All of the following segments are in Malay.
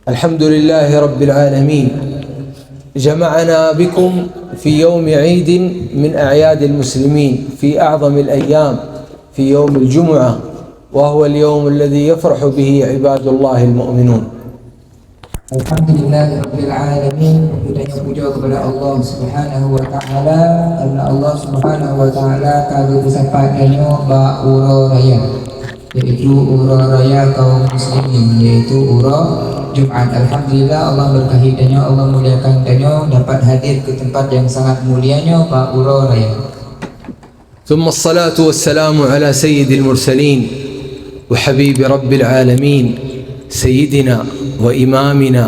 الحمد لله رب العالمين، جمعنا بكم في يوم عيد من أعياد المسلمين، في أعظم الأيام، في يوم الجمعة، وهو اليوم الذي يفرح به عباد الله المؤمنون. Alhamdulillah Rabbil Alamin. Hidayah puja kepada Allah Subhanahu wa Ta'ala, karena Allah Subhanahu wa Ta'ala kalau kesempatannya ba ura raya, yaitu ura raya kaum muslimin, yaitu ura Jumat. Alhamdulillah Allah berkahi danya, Allah muliakan danya, dapat hadir ke tempat yang sangat mulianya ba ura raya. ثم الصلاة والسلام على سيد المرسلين وحبيب رب العالمين، سيدنا وإمامنا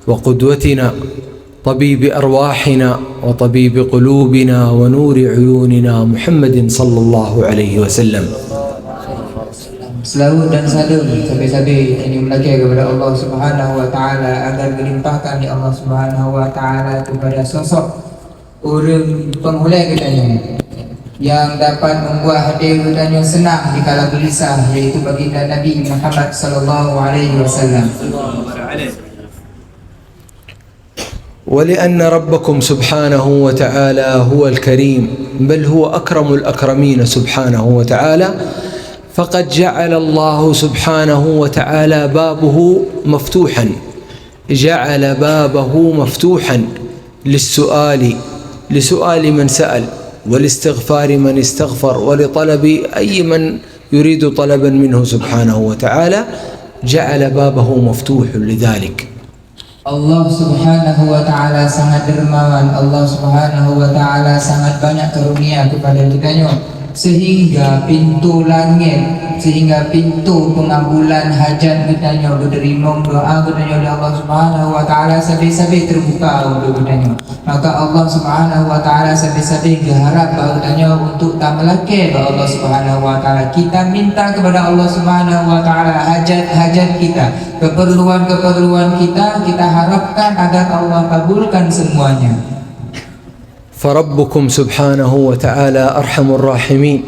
وقدوتنا، طبيب أرواحنا وطبيب قلوبنا ونور عيوننا، محمد صلى الله عليه وسلم. Selalu dan salam sabi-sabi ini melagi kepada Allah Subhanahu wa Ta'ala, agar dilimpahkan di Allah Subhanahu wa Ta'ala kepada sosok orang penghulai katanya yang dapat membuat hadir katanya senang di kala gelisah, yaitu baginda Nabi Muhammad sallallahu alaihi wasallam. ولأن ربكم سبحانه وتعالى هو الكريم، بل هو أكرم الأكرمين سبحانه وتعالى، فقد جعل الله سبحانه وتعالى بابه مفتوحا، جعل بابه مفتوحا لسؤال من سأل، والاستغفار من استغفر، ولطلب أي من يريد طلبا منه سبحانه وتعالى، جعل بابه مفتوح لذلك. Allah Subhanahu wa Ta'ala sangat dermawan, Allah Subhanahu wa Ta'ala sangat banyak karunia kepada kitanya, sehingga pintu langit, sehingga pintu pengabulan hajat kitanya, berderima doa kitanya oleh Allah Subhanahu wa Ta'ala sabi-sabi terbuka untuk kitanya. Maka Allah Subhanahu wa Ta'ala sabi-sabi berharap bahawa kitanya untuk tak melaki bahawa Allah Subhanahu wa Ta'ala, kita minta kepada Allah Subhanahu wa Ta'ala hajat-hajat kita, keperluan-keperluan kita harapkan agar Allah kabulkan semuanya. فربكم سبحانه وتعالى أرحم الراحمين،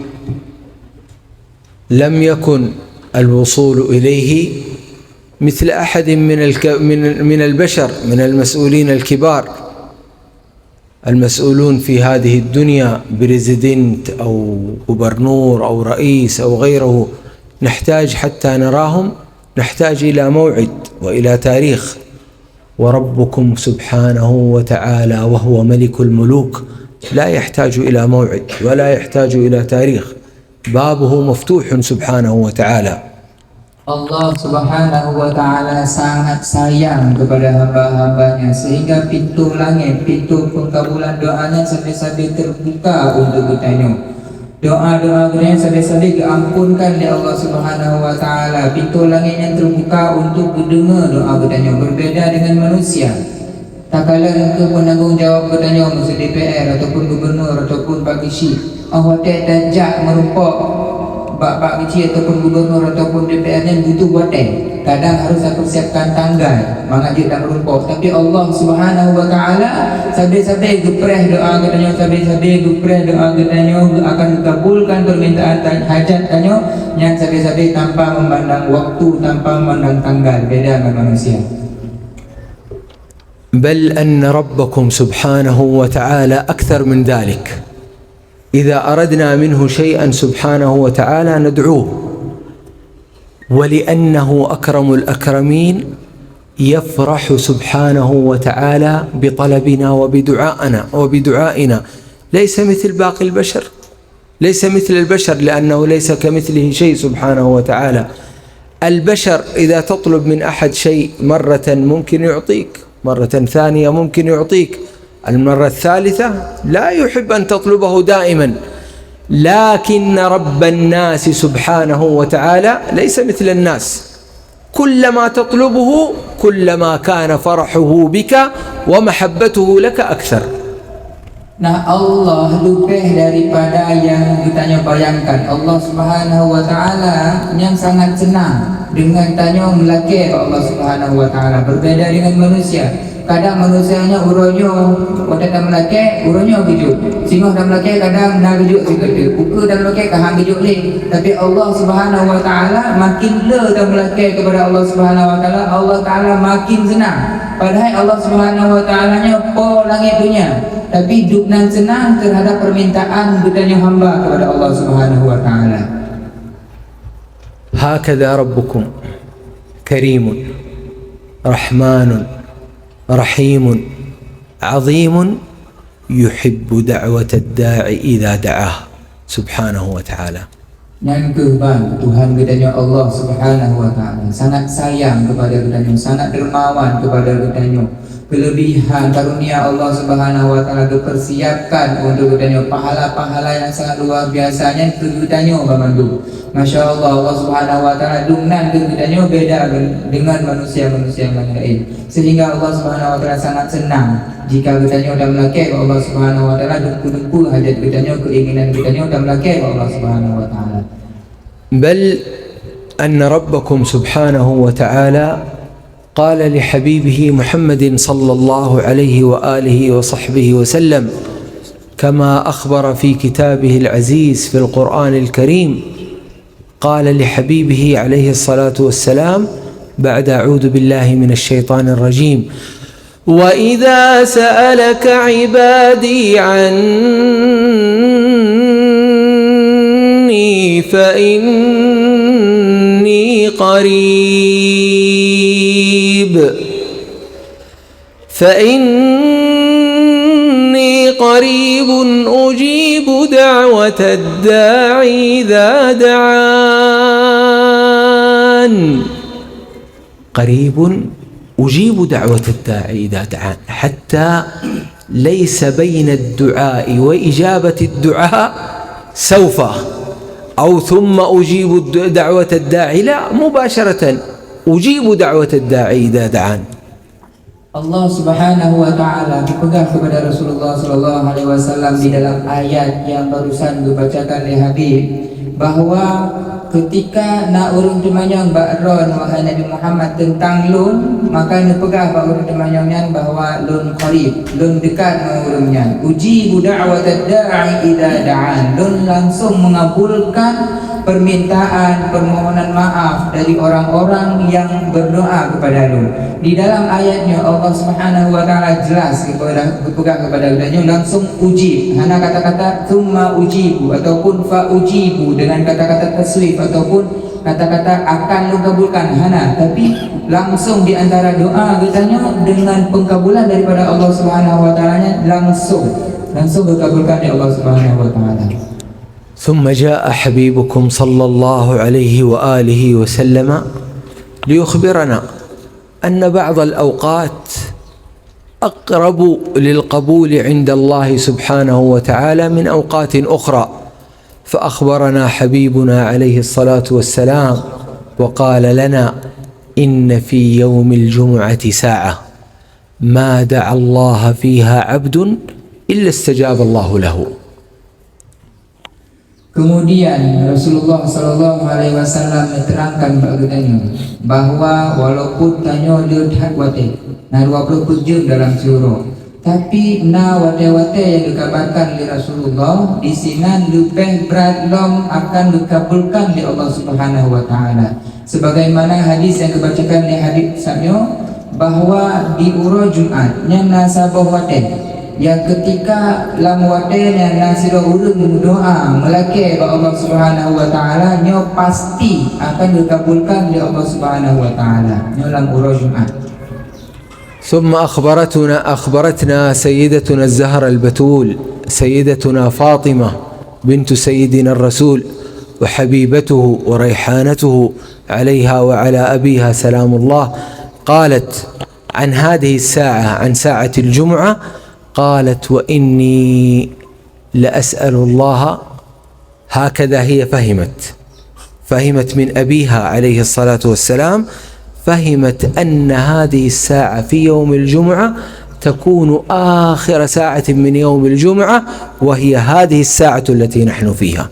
لم يكن الوصول إليه مثل أحد من البشر، من المسؤولين الكبار، المسؤولون في هذه الدنيا بريزيدنت أو غوبرنور أو رئيس أو غيره، نحتاج حتى نراهم، نحتاج إلى موعد وإلى تاريخ. وربكم سبحانه وتعالى وهو ملك الملوك لا يحتاج إلى موعد ولا يحتاج إلى تاريخ، بابه مفتوح سبحانه وتعالى. Allah Subhanahu wa Ta'ala sangat sayang kepada hamba-hambanya, sehingga pintu langit, pintu pengkabulan doanya sampai-sampai terbuka untuk kitanya. Doa-doa kita sampai-sampai diampunkan oleh Allah Subhanahu wa Ta'ala. Pintu langit yang terbuka untuk mendengar doa kita, berbeda dengan manusia. Tak kala engkau penanggung jawab kita, masa DPR ataupun gubernur ataupun Pak Kisi, awak tak jak merupok Pak Kisi ataupun gubernur ataupun DPR yang butuh wadah. Kadang harus persiapkan tanggal mengajak dan merupok. Tapi Allah Subhanahu wa Ta'ala sabi-sabi gepreh doa katanya, sabi-sabi gepreh doa katanya akan dikabulkan permintaan hajat katanya, yang sabi-sabi tanpa memandang waktu, tanpa memandang tanggal, beda dengan manusia. بل أن ربكم سبحانه وتعالى أكثر من ذلك، إذا أردنا منه شيئا سبحانه وتعالى ندعوه، ولأنه أكرم الأكرمين يفرح سبحانه وتعالى بطلبنا وبدعائنا، ليس مثل باقي البشر، ليس مثل البشر، لأنه ليس كمثله شيء سبحانه وتعالى. البشر إذا تطلب من أحد شيء مرة ممكن يعطيك، مرة ثانية ممكن يعطيك، المرة الثالثة لا يحب أن تطلبه دائما. لكن رب الناس سبحانه وتعالى ليس مثل الناس، كلما تطلبه كلما كان فرحه بك ومحبته لك أكثر. Nah, Allah lebih daripada yang kita bayangkan. Allah Subhanahu wa Ta'ala yang sangat senang dengan tanya melaki Allah Subhanahu wa Ta'ala, berbeda dengan manusia. kadang manusianya uronyo otak dah melakek uronyo gejuk, singoh dah melakek kadang nak gejuk sekali, buka dah melakek kahang gejuk ni. Tapi Allah Subhanahu Wa Taala makin le dah melakek kepada Allah Subhanahu Wa Taala, Allah Taala makin senang. Padahal Allah Subhanahu Wa Taalanya po langit dunia, tapi duk nan senang terhadap permintaan bertanya hamba kepada Allah Subhanahu Wa Taala. هكذا ربكم كريم رحمن رحيم عظيم يحب دعوة الداعي إذا دعاه سبحانه وتعالى. Yang keban Tuhan bertanya Allah Subhanahu Wa Taala sangat sayang kepada bertanya, sangat dermawan kepada bertanya. Kelebihan karunia Allah Subhanahu Wa Taala dipersiapkan untuk bertanya, pahala-pahala yang sangat luar biasanya bertanya bamandu. Masya Allah, Allah Subhanahu Wa Taala dumnan bertanya beda dengan manusia-manusia yang lain, sehingga Allah Subhanahu Wa Taala sangat senang jika bertanya dan melakek Allah Subhanahu Wa Taala dumpu-dumpu hajat bertanya, keinginan bertanya dan melakek Allah Subhanahu Wa Taala. بل أن ربكم سبحانه وتعالى قال لحبيبه محمد صلى الله عليه وآله وصحبه وسلم كما أخبر في كتابه العزيز في القرآن الكريم، قال لحبيبه عليه الصلاة والسلام بعد أعوذ بالله من الشيطان الرجيم: وإذا سألك عبادي عني فإني قريب أجيب دعوة الداعي إذا دعان. قريب أجيب دعوة الداعي إذا دعان، حتى ليس بين الدعاء وإجابة الدعاء سوف أو ثم أجيب دعوة الداعي، لا، مباشرة أجيب دعوة الداعي إذا دعان. Allah Subhanahu Wa Taala dipegang kepada Rasulullah Sallallahu Alaihi Wasallam di dalam ayat yang barusan dibacakan oleh Habib, bahawa ketika nak urung temanyang ba'ron wahai Nabi Muhammad tentang lun, maka dipegang urung temanyangnya bahawa lun qarib, lun dekat urungnya. Ujibu da'watad da'i idza da'an, lun langsung mengabulkan permintaan, permohonan maaf dari orang-orang yang berdoa kepada lu. Di dalam ayatnya Allah Subhanahu Wa Taala jelas berpegang kepada adanya langsung ujib. Hana kata-kata thumma ujibu ataupun fa ujibu dengan kata-kata taswif ataupun kata-kata akan lu kabulkan, hana, tapi langsung di antara doa katanya dengan pengkabulan daripada Allah Subhanahu Wa Taala langsung dikabulkan oleh Allah Subhanahu Wa Taala. ثم جاء حبيبكم صلى الله عليه وآله وسلم ليخبرنا أن بعض الأوقات أقرب للقبول عند الله سبحانه وتعالى من أوقات أخرى، فأخبرنا حبيبنا عليه الصلاة والسلام وقال لنا: إن في يوم الجمعة ساعة ما دعا الله فيها عبد إلا استجاب الله له. Kemudian Rasulullah Sallallahu Alaihi Wasallam menerangkan bahagiannya bahawa walaupun tanya dia tak wate, na 20 jam dalam surah, tapi na wate-wate yang dikabarkan oleh Rasulullah di sini lebih berat lom akan dikabulkan oleh Allah Subhanahu Wa Taala. Sebagaimana hadis yang dibacakan oleh Habib Samyo bahawa di urut Jumat yang nasabah wate, yang ketika lam waten yang nasira urung doa melaki kepada Allah Subhanahu Wa Taala, nyo pasti akan dikabulkan oleh Allah Subhanahu Wa Taala nyo lam urut Jumat. ثم أخبرتنا سيدتنا الزهرة البتول سيدتنا فاطمة بنت سيدنا الرسول وحبيبته وريحانته عليها وعلى أبيها سلام الله، قالت عن هذه الساعة، عن ساعة الجمعة، قالت: وإني لأسأل الله، هكذا هي فهمت من أبيها عليه الصلاة والسلام، فهمت أن هذه الساعة في يوم الجمعة تكون آخر ساعة من يوم الجمعة، وهي هذه الساعة التي نحن فيها.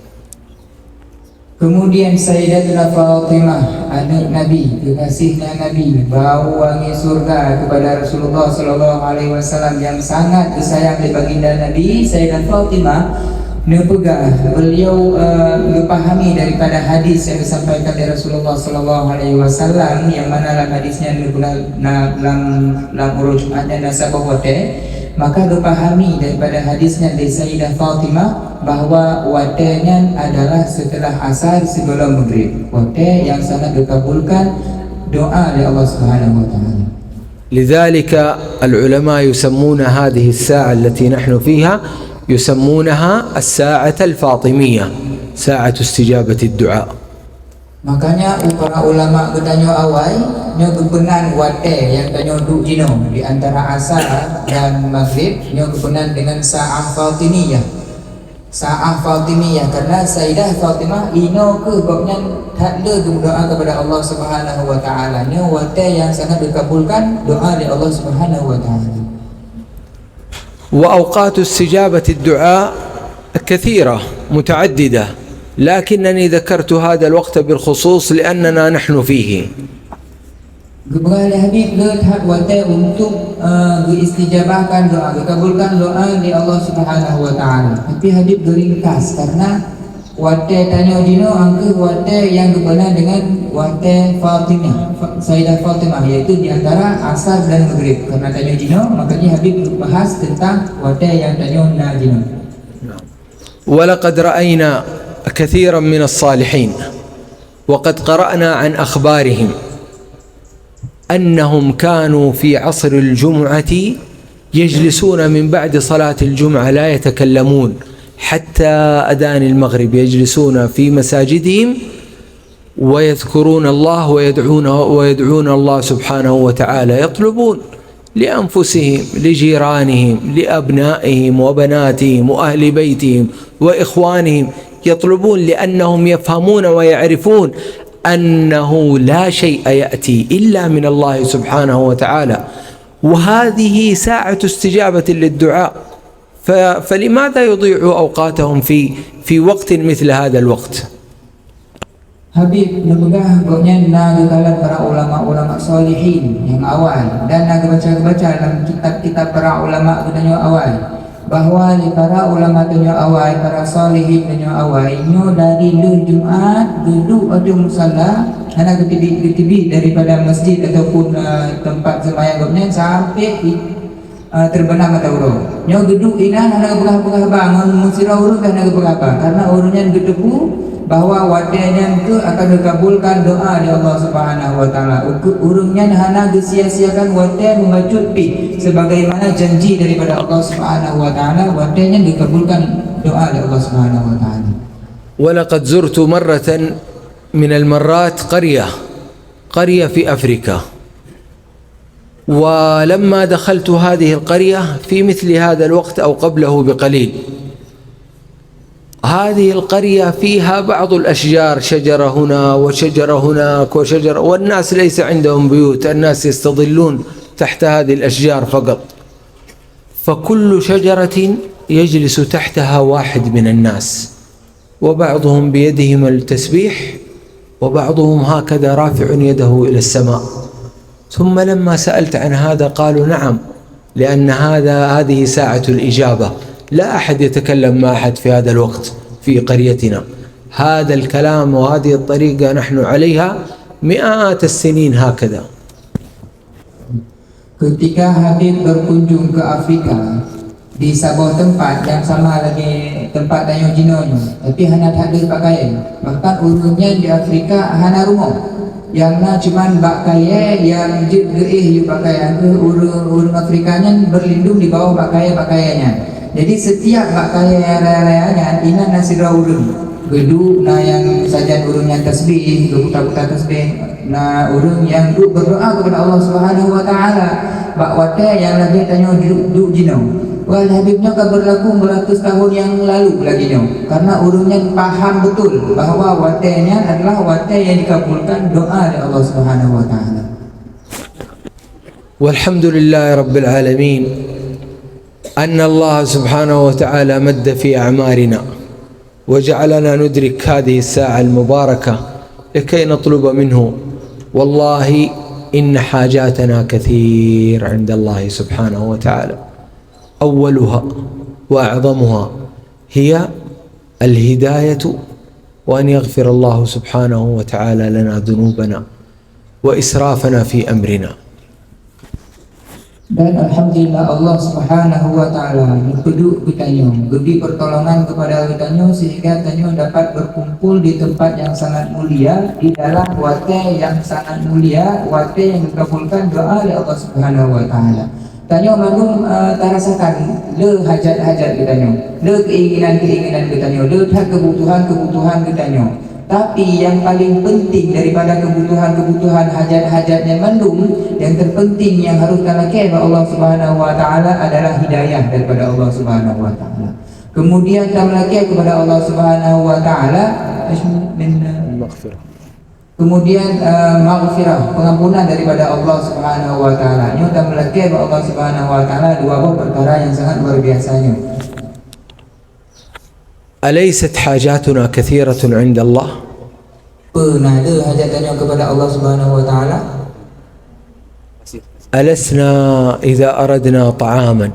Kemudian Sayyidatuna Fatimah, anak Nabi, kekasihnya Nabi, bau wangi surga kepada Rasulullah sallallahu alaihi wasallam yang sangat disayang oleh baginda Nabi. Sayyidatuna Fatimah nepegah beliau memahami daripada hadis yang disampaikan oleh Rasulullah sallallahu alaihi wasallam, yang mana dalam hadisnya dalam urutannya nasabah wate. Maka dipahami daripada hadisnya dari Sayyidah Fatimah bahawa watenya adalah setelah asar sebelum maghrib, wate yang sangat dikabulkan doa oleh Allah Subhanahu wa taala. لذلك العلماء يسمون هذه الساعة التي نحن فيها يسمونها الساعة الفاطمية، ساعة استجابة الدعاء. Makanya para ulama bertanya awal nyo kebenan wate yang tanya duk jino di antara asar dan maghrib nyo kebenan dengan sa'ah Fatimiyah. Sa'ah Fatimiyah karena Sayyidah Fatimah ino ke babnya tak ada doa kepada Allah Subhanahu wa taala. Nyo wate yang sangat dikabulkan doa dari Allah Subhanahu wa taala. وأوقات استجابة الدعاء كثيرة متعددة، لكنني ذكرت هذا الوقت بالخصوص لأننا نحن فيه. Kepada Habib lihat wate untuk diistijabahkan doa, dikabulkan doa di Allah Subhanahu wa taala. Tapi Habib beringkas karena wate tanya dino angka wate yang berkenaan dengan wate Fatimah, Sayyidah Fatimah, yaitu di antara asar dan maghrib. Karena tanya dino makanya Habib bahas tentang wate yang tanya na dino. ولقد رأينا كثيرا من الصالحين وقد قرأنا عن أخبارهم أنهم كانوا في عصر الجمعة يجلسون من بعد صلاة الجمعة لا يتكلمون حتى أذان المغرب، يجلسون في مساجدهم ويذكرون الله ويدعون الله سبحانه وتعالى، يطلبون لأنفسهم لجيرانهم لأبنائهم وبناتهم وأهل بيتهم وإخوانهم، يطلبون لأنهم يفهمون ويعرفون أنه لا شيء يأتي إلا من الله سبحانه وتعالى، وهذه ساعة استجابة للدعاء، فلماذا يضيعوا أوقاتهم في وقت مثل هذا الوقت؟ Habib memegah goknya naga kalan para ulama-ulama solihin yang awal, dan naga baca dalam kitab-kitab para ulama tanya awal bahawa para ulama tanya awal, para solihin tanya awal nyo dari Jumaat duduk di musalla hana ketibi daripada masjid ataupun tempat sembahyang goknya sampai terbenam mata urang. Nyo duduk ina hana begah-begah bangun musira urang hana begah karena urangnya gedepu bahawa wadanya itu akan dikabulkan doa dari Allah Subhanahu wa taala. Urungnya hana sia-siakan wadanya mengacut pi sebagaimana janji daripada Allah Subhanahu wa taala, wadanya dikabulkan doa dari Allah Subhanahu wa taala. ولقد زرت مرة من المرات قرية في أفريقيا، ولما دخلت هذه القرية في مثل هذا الوقت أو قبله بقليل، هذه القرية فيها بعض الأشجار، شجرة هنا وشجرة هناك وشجرة، والناس ليس عندهم بيوت، الناس يستظلون تحت هذه الأشجار فقط، فكل شجرة يجلس تحتها واحد من الناس، وبعضهم بيدهم التسبيح وبعضهم هكذا رافع يده إلى السماء. ثم لما سألت عن هذا قالوا نعم، لأن هذه ساعة الإجابة، لا أحد يتكلم مع أحد في هذا الوقت في قريتنا. هذا الكلام وهذه الطريقة نحن عليها مئات السنين هكذا. Ketika Habib berkunjung ke Afrika di sebuah tempat yang sama lagi tempat Dayo Jinonya, tapi hana tak ada pakaian. Bahkan urungnya di Afrika hana rumah yang cuman pakaian yang geih yu pakaian ke urung Afrikanya berlindung di bawah pakaiannya. Jadi setiap pakaian raya-rayanya ina nasira urung gedu na yang saja urungnya tasbih, putar-putar tasbih, na urung yang duk berdoa kepada Allah Subhanahu wa taala. Bak wate yang lagi tanya duk jino. Wal Habibnya kan berlaku beratus tahun yang lalu lagi nyo. Karena urungnya paham betul bahawa watenya adalah wate yang dikabulkan doa dari Allah Subhanahu wa taala. Walhamdulillahi rabbil alamin أن الله سبحانه وتعالى مد في أعمارنا وجعلنا ندرك هذه الساعة المباركة لكي نطلب منه. والله إن حاجاتنا كثير عند الله سبحانه وتعالى، أولها وأعظمها هي الهداية، وأن يغفر الله سبحانه وتعالى لنا ذنوبنا وإسرافنا في أمرنا. Dan Alhamdulillah Allah Subhanahu wa Ta'ala mengkeduk kitanya, beri pertolongan kepada kitanya sehingga kitanya dapat berkumpul di tempat yang sangat mulia, di dalam waktu yang sangat mulia, waktu yang dikabulkan doa oleh Allah Subhanahu wa Ta'ala. Tanya manum terasakan le hajat-hajat kitanya, le keinginan-keinginan kitanya, le kebutuhan-kebutuhan kitanya. Tapi yang paling penting daripada kebutuhan-kebutuhan hajat-hajatnya mandum, yang terpenting yang harus dilakukan oleh Allah Subhanahu wa Ta'ala adalah hidayah daripada Allah Subhanahu wa Ta'ala. Kemudian kita melakukan kepada Allah Subhanahu wa Ta'ala kemudian maghfirah, pengampunan daripada Allah Subhanahu wa Ta'ala. Ini kita melakukan kepada Allah Subhanahu wa Ta'ala dua perkara yang sangat luar biasanya. أليست حاجاتنا كثيرة عند الله؟ Pernah ada hajatnya kepada Allah Subhanahu wa Ta'ala? ألسنا إذا أردنا طعاما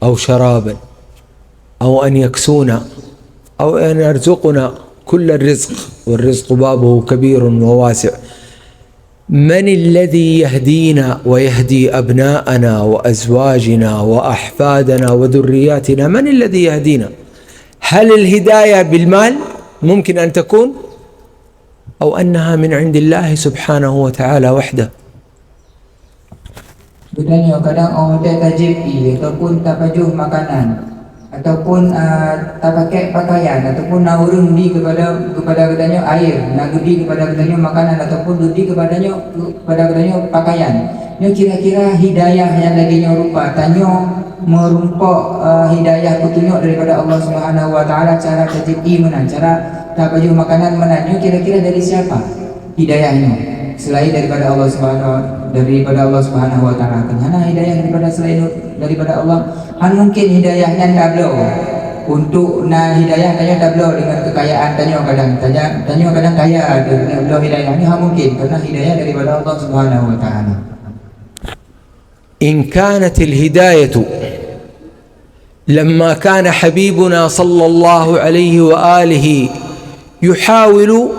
أو شرابا أو أن يكسونا أو أن يرزقنا كل الرزق، والرزق بابه كبير وواسع، من الذي يهدينا ويهدي أبناءنا وأزواجنا وأحفادنا وذرياتنا؟ من الذي يهدينا؟ هل الهداية بالمال ممكن أن تكون، أو أنها من عند الله سبحانه وتعالى وحده؟ Sebenarnya kadang orang tak JP ataupun tak baju makanan ataupun tak pakai pakaian ataupun nak urung di kepada katanya air, nak gedi kepada katanya makanan ataupun gedi kepada katanya pakaian. Ini kira-kira hidayah yang lagi rupa tanya merumpok hidayah petunjuk daripada Allah Subhanahu wa Ta'ala, cara terjadi mana, cara tak baju makanan mana. Ini kira-kira dari siapa hidayahnya selain daripada Allah Subhanahu wa Ta'ala? Karena hidayah daripada selain daripada Allah, mungkin hidayahnya tak belum untuk hidayah tanya tak belum dengan kekayaan tanya kadang kaya belum hidayah ini mungkin karena hidayah daripada Allah Subhanahu wa Ta'ala. إن كانت الهداية لما كان حبيبنا صلى الله عليه وآله يحاول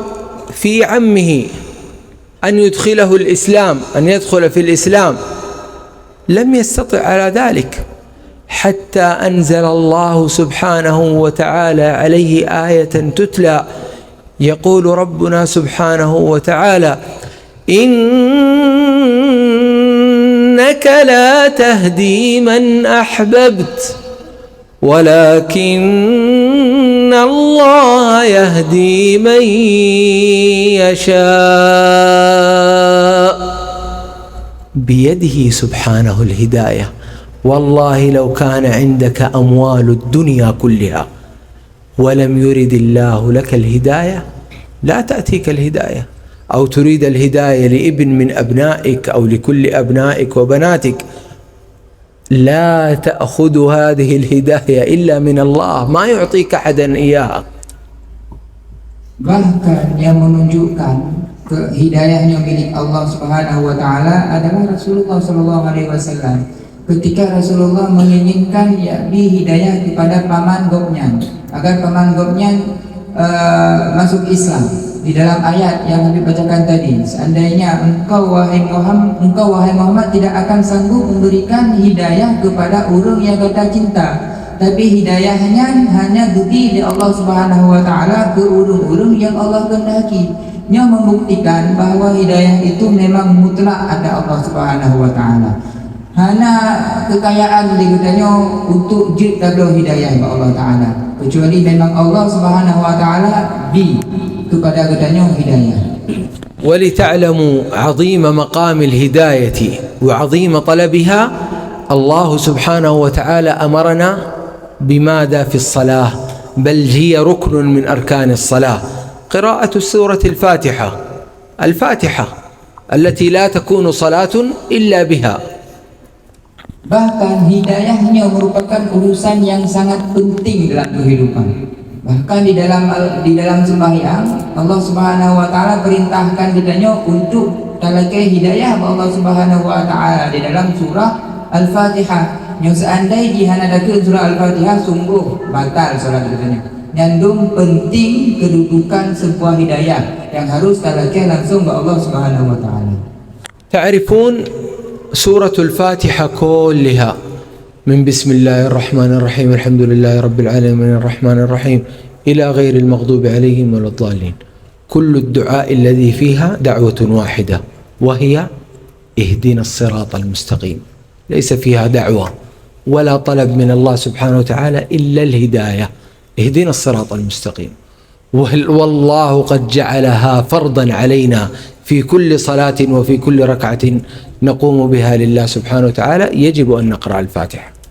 في عمه أن يدخله الإسلام، أن يدخل في الإسلام، لم يستطع على ذلك حتى أنزل الله سبحانه وتعالى عليه آية تتلى يقول ربنا سبحانه وتعالى: إنك لا تهدي من أحببت ولكن الله يهدي من يشاء، بيده سبحانه الهداية. والله لو كان عندك أموال الدنيا كلها ولم يرد الله لك الهداية لا تأتيك الهداية، أو تريد الهداية لابن من أبنائك أو لكل أبنائك وبناتك، لا تأخذ هذه الهداية إلا من الله، ما يعطيك أحدا إياها. Bahkan yang menunjukkan hidayahnya milik Allah Subhanahu wa Ta'ala adalah Rasulullah sallallahu alaihi wasallam. Ketika Rasulullah menginginkan yakni hidayah kepada paman gopnya agar paman gopnya masuk Islam, di dalam ayat yang Habib bacakan tadi, seandainya engkau wahai Muhammad tidak akan sanggup memberikan hidayah kepada orang yang kata cinta, tapi hidayahnya hanya gedi di Allah Subhanahu wa Ta'ala ke orang-orang yang Allah kehendaki. Yang membuktikan bahawa hidayah itu memang mutlak ada Allah Subhanahu wa Ta'ala. Hanya kekayaan dikutanya untuk jid tablo hidayah Allah Ta'ala, kecuali memang Allah Subhanahu wa Ta'ala kepada katanya hidayah. ولتعلموا عظيم مقام الهداية وعظيم طلبها، الله سبحانه وتعالى أمرنا بماذا في الصلاة؟ بل هي ركن من أركان الصلاة، قراءة سورة الفاتحة التي لا تكون صلاة إلا بها. Bahkan hidayahnya merupakan urusan yang sangat penting dalam kehidupan. Bahkan di dalam sembahyang Allah Subhanahu wa taala perintahkan kitanya untuk talakai hidayah Allah Subhanahu wa taala di dalam surah Al-Fatihah. Yang seandainya hana dakil surah Al-Fatihah sungguh batal solat kitanya. Nyandung penting kedudukan sebuah hidayah yang harus talakai langsung ke Allah Subhanahu wa taala. تعرفون سورة الفاتحة كلها من بسم الله الرحمن الرحيم الحمد لله رب العالمين الرحمن الرحيم إلى غير المغضوب عليهم ولا الضالين. كل الدعاء الذي فيها دعوة واحدة وهي اهدنا الصراط المستقيم. ليس فيها دعوة ولا طلب من الله سبحانه وتعالى إلا الهداية. اهدنا الصراط المستقيم. والله قد جعلها فرضا علينا في كل صلاة وفي كل ركعة نقوم بها لله سبحانه وتعالى يجب أن نقرأ الفاتحة.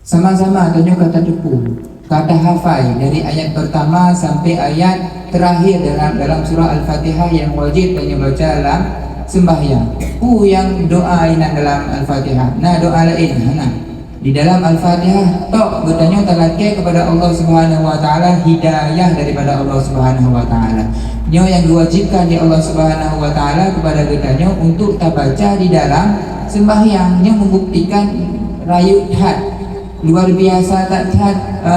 Sama-sama tunjuk kata tepu, kata hafal dari ayat pertama sampai ayat terakhir dalam surah Al-Fatihah yang wajib dan baca dalam sembahyang. Yang doa ini dalam Al-Fatihah. Nah doa lain di dalam Al-Fatihah tok bertanya talakai kepada Allah Subhanahu wa taala hidayah daripada Allah Subhanahu wa taala. Nyo yang diwajibkan di Allah Subhanahu wa taala kepada kitanya untuk kita baca di dalam sembahyang yang membuktikan rayu had luar biasa tak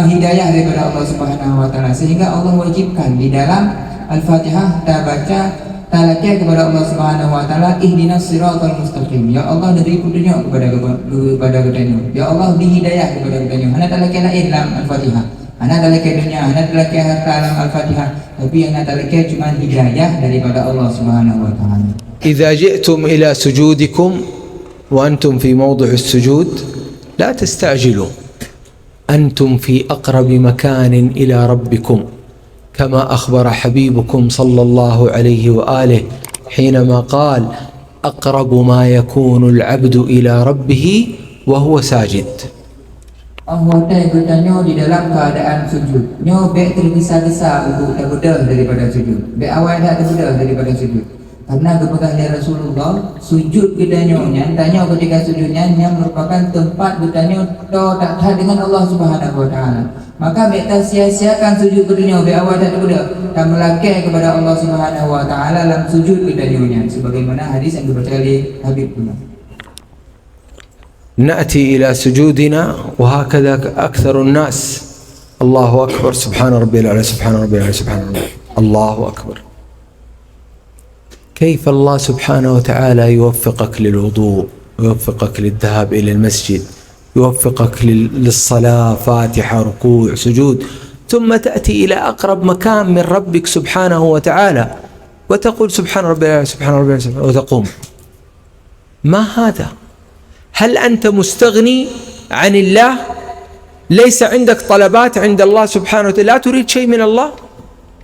hidayah daripada Allah Subhanahu wa taala, sehingga Allah wajibkan di dalam Al-Fatihah kita baca talakai kepada Allah Subhanahu wa taala ihdinas siratal mustaqim. Ya Allah beri petunjuk kepada kitanya. Ya Allah beri hidayah kepada kitanya. Hana talakai lain dalam Al-Fatihah. Hana talakai dunia, hana talakai harta dalam Al-Fatihah, tapi yang talakai cuma hidayah daripada Allah Subhanahu wa taala. إذا جئتم إلى سجودكم وأنتم في موضع السجود لا تستعجلوا. أنتم في أقرب مكان إلى ربكم كما أخبر حبيبكم صلى الله عليه وآله حينما قال أقرب ما يكون العبد إلى ربه وهو ساجد. Allah bertanya di dalam keadaan sujud. Nyo baik tergesa-gesa untuk terbedah daripada sujud. Baik awal dah terbedah daripada sujud. Karena kepegang Rasulullah sujud bertanya tanya ketika sujudnya yang merupakan tempat bertanya tak dengan Allah Subhanahu wa taala. Maka baik tak sia-siakan sujud bertanya baik awal dah terbedah dan melakai kepada Allah Subhanahu wa taala dalam sujud bertanya sebagaimana hadis yang dibaca oleh Habib pula. نأتي إلى سجودنا وهكذا أكثر الناس. الله أكبر سبحان ربي الأعلى سبحان ربي الأعلى سبحان ربي الله أكبر. كيف الله سبحانه وتعالى يوفقك للوضوء، يوفقك للذهاب إلى المسجد، يوفقك للصلاة فاتحة ركوع سجود، ثم تأتي إلى أقرب مكان من ربك سبحانه وتعالى وتقول سبحان ربي الأعلى سبحان ربي الأعلى وتقوم. ما هذا؟ هل أنت مستغني عن الله؟ ليس عندك طلبات عند الله سبحانه وتعالى؟ لا تريد شيء من الله؟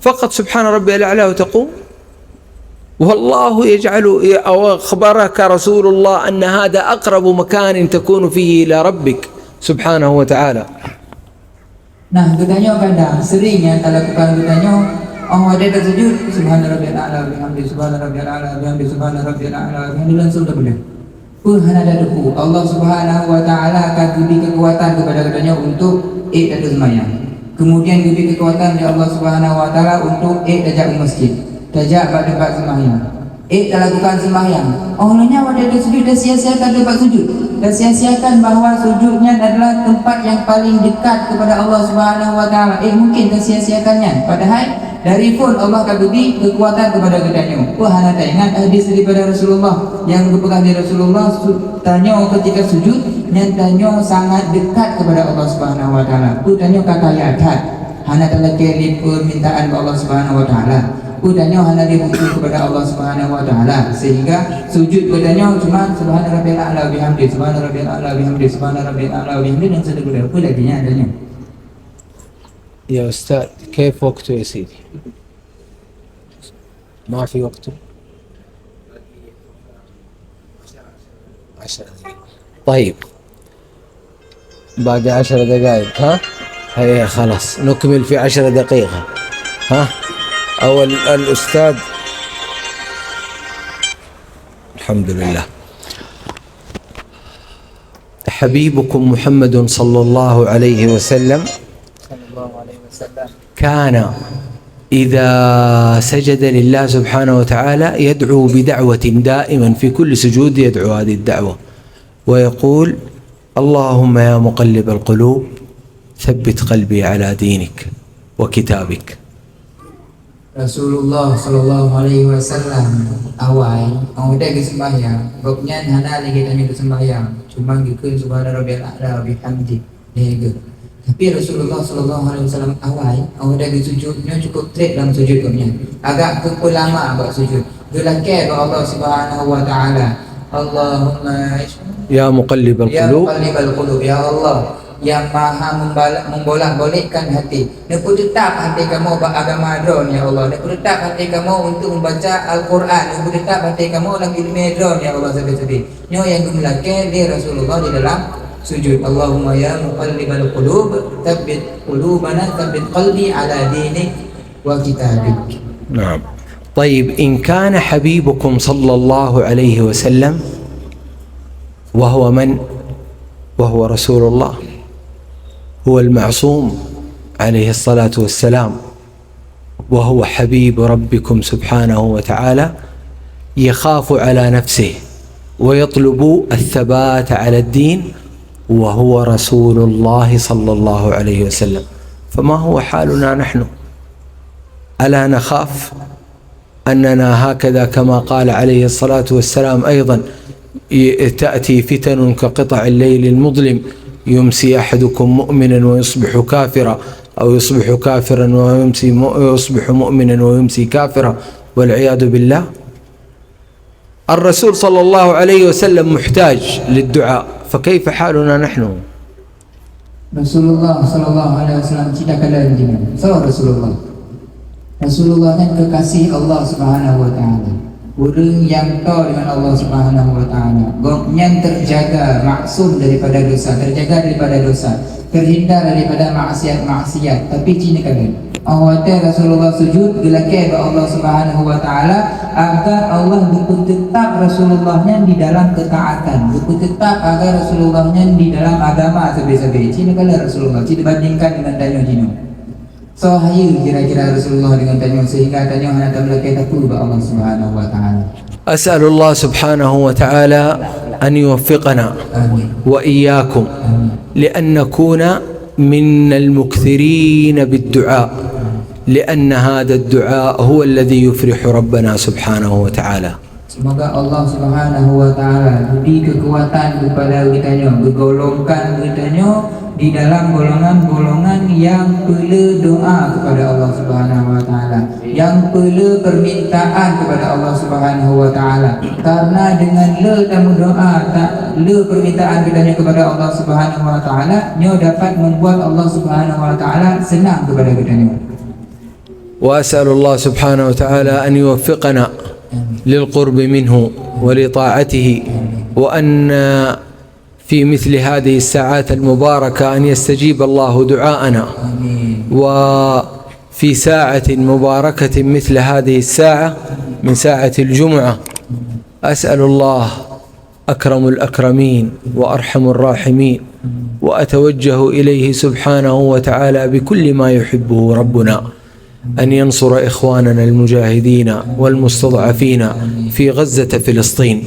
فقط سبحان ربي الأعلى وتقوم؟ والله يجعل أو أخبرك رسول الله أن هذا أقرب مكان تكون فيه إلى ربك سبحانه وتعالى. Nah, bertanya kadang sering yang tak lakukan bertanya Allah ada sujud subhana rabbiyal a'la bihamdi subhana rabbiyal a'la bihamdi subhana rabbiyal a'la bihamdi langsung tak boleh. Hana ada deku. Allah Subhanahu wa taala akan beri kekuatan kepada katanya untuk ada sembahyang. Kemudian beri kekuatan dari Allah Subhanahu wa taala untuk dajak masjid. Dajak pada tempat sembahyang. Tak lakukan sembahyang. Allahnya ada sujud dah sia-siakan tempat sujud. Dah sia-siakan bahawa sujudnya adalah tempat yang paling dekat kepada Allah Subhanahu wa taala. Mungkin dah sia-siakannya. Padahal dari pun Allah akan beri kekuatan kepada katanya. Hana tak ingat hadis daripada Rasulullah yang berpegang dari Rasulullah tanya ketika sujud yang tanya sangat dekat kepada Allah Subhanahu wa taala. Tanya kata ayat. Hana tak lagi permintaan Allah Subhanahu wa taala. Tanya hana dibutuh kepada Allah Subhanahu wa taala, sehingga sujud bertanya cuma subhana rabbiyal a'la bihamdi subhana rabbiyal a'la bihamdi subhana rabbiyal a'la bihamdi dan seterusnya. Apa lagi nya adanya? يا أستاذ كيف وقته يا سيدي؟ ما في وقته؟ 10 دقائق. طيب باقي 10 دقائق. ها هيا خلاص نكمل في 10 دقيقة. ها أو الأستاذ الحمد لله. حبيبكم محمد صلى الله عليه وسلم كان إذا سجد لله سبحانه وتعالى يدعو بدعوة دائما في كل سجود، يدعو هذه الدعوة ويقول: اللهم يا مقلب القلوب ثبت قلبي على دينك وكتابك. Rasulullah sallallahu alaihi wasallam awal ada ke sembahyang, gopnya hana lagi tanya ke sembahyang, cuma gikun subhana rabbiyal a'la bihamdi lega. Tapi Rasulullah sallallahu alaihi wasallam awal ada ke sujudnya cukup straight dalam sujud gopnya. Agak ke lama buat sujud. Gelake ke Allah Subhanahu wa taala. Allahumma ya muqallibal qulub, ya Allah yang maha membolak-balikkan hati. Neku tetap hati kamu beragama dron ya Allah. Neku tetap hati kamu untuk membaca Al-Quran. Neku tetap hati kamu lagi medron ya Allah sedih-sedih. Nyo yang gemulake di Rasulullah di dalam sujud. Allahumma ya muqallibal qulub tsabbit qulubana tsabbit qalbi ala dinik wa kitabik. نعم. طيب، إن كان حبيبكم صلى الله عليه وسلم وهو من؟ وهو رسول الله، هو المعصوم عليه الصلاة والسلام، وهو حبيب ربكم سبحانه وتعالى، يخاف على نفسه ويطلب الثبات على الدين، وهو رسول الله صلى الله عليه وسلم. فما هو حالنا نحن؟ ألا نخاف أننا هكذا كما قال عليه الصلاة والسلام أيضا: تأتي فتن كقطع الليل المظلم، يمسي أحدكم مؤمنا ويصبح كافرا، أو يصبح كافرا ويصبح مؤمنا ويمسي كافرا، والعياذ بالله. الرسول صلى الله عليه وسلم محتاج للدعاء، فكيف حالنا نحن؟ Rasulullah sallallahu alaihi wasallam tidak kalah dengan Rasulullah kan kekasih Allah Subhanahu wa taala. Orang yang tahu dengan Allah Subhanahu wa taala, yang terjaga maksum daripada dosa, terjaga daripada dosa, terhindar daripada maksiat. Tapi cina kalian awatnya Rasulullah sujud gelake kepada Allah Subhanahu wa taala agar Allah betul tetap Rasulullahnya di dalam ketaatan, betul tetap agar Rasulullahnya di dalam agama sebaik-baik. Cina kalian Rasulullah cina bandingkan dengan tanya cina. So hayu kira-kira Rasulullah dengan tanya sehingga tanya hanya tamlake takut kepada Allah Subhanahu wa taala. أسأل الله سبحانه وتعالى أن يوفقنا وإياكم لأن نكون من المكثرين بالدعاء، لأن هذا الدعاء هو الذي يفرح ربنا سبحانه وتعالى. Semoga Allah Subhanahu wa taala beri kekuatan kepada kitanya, bergolongkan kitanya di dalam golongan-golongan yang perlu doa kepada Allah Subhanahu wa taala, yang perlu permintaan kepada Allah Subhanahu wa taala. Karena dengan tamu doa, permintaan kitanya kepada Allah Subhanahu wa taala, nyo dapat membuat Allah Subhanahu wa taala senang kepada kitanya. وأسأل الله سبحانه وتعالى أن يوفقنا للقرب منه ولطاعته، وأن في مثل هذه الساعات المباركة أن يستجيب الله دعاءنا. وفي ساعة مباركة مثل هذه الساعة من ساعة الجمعة أسأل الله أكرم الأكرمين وأرحم الراحمين، وأتوجه إليه سبحانه وتعالى بكل ما يحبه ربنا، أن ينصر إخواننا المجاهدين والمستضعفين في غزة فلسطين.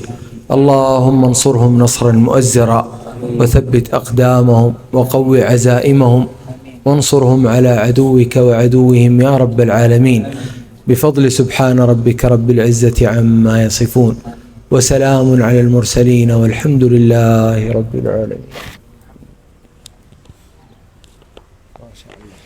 اللهم انصرهم نصرا مؤزرا، وثبت أقدامهم وقوي عزائمهم، وانصرهم على عدوك وعدوهم يا رب العالمين، بفضل سبحان ربك رب العزة عما يصفون، وسلام على المرسلين، والحمد لله رب العالمين. ما شاء الله.